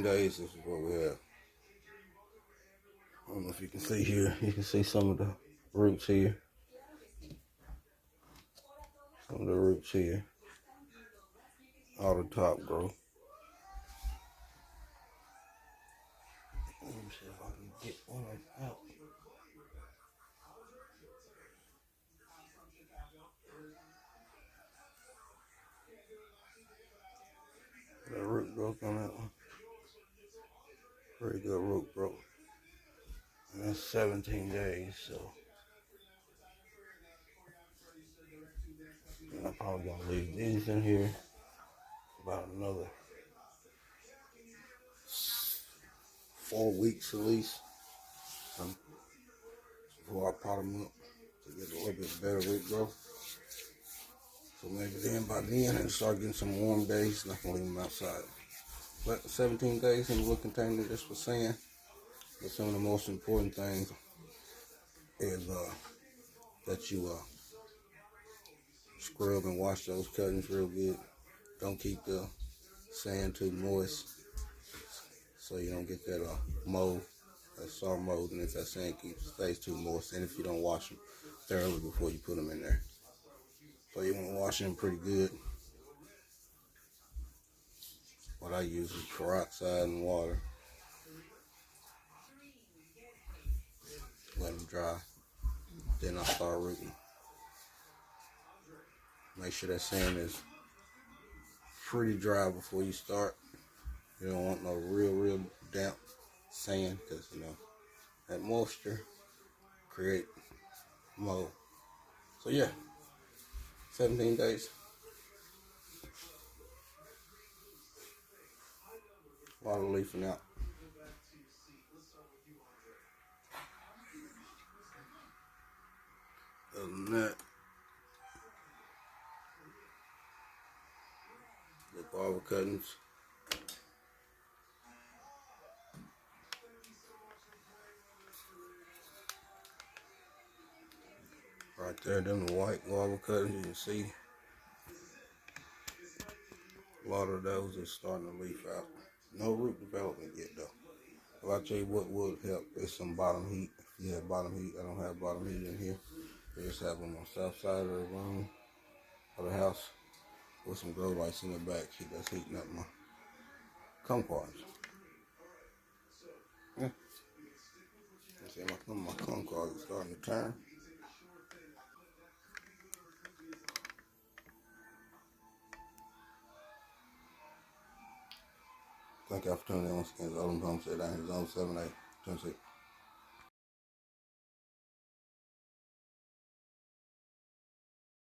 days, this is what we have. I don't know if you can see here. You can see some of the roots here. Some of the roots here. All the top growth. Let me see if I can get one out. Got root growth on that one. Pretty good root growth. And that's 17 days, so I'm probably gonna leave these in here about another 4 weeks at least before I pot them up to get a little bit better root growth. So maybe by then, and start getting some warm days, not gonna leave them outside. But 17 days in the little container just for sand. But some of the most important things is that you scrub and wash those cuttings real good. Don't keep the sand too moist, so you don't get that mold, that soft mold, and if that sand stays too moist, and if you don't wash them thoroughly before you put them in there. So you want to wash them pretty good. What I use is peroxide and water. Let them dry. Then I start rooting. Make sure that sand is pretty dry before you start. You don't want no real damp sand, because that moisture create mold. So yeah, 17 days. A lot of leafing out. Other than that, the guava cuttings. Right there, them the white guava cuttings, you can see a lot of those are starting to leaf out. No root development yet though. But I'll tell you what would help is some bottom heat. If you have bottom heat, I don't have bottom heat in here. I just have them on the south side of the room or the house with some grow lights in the back. That's heating up my kumquats. Yeah. See, my kumquats are starting to turn. Thank y'all for tuning in once again. It's Odom Homestead down here, Zone 7A, Tennessee.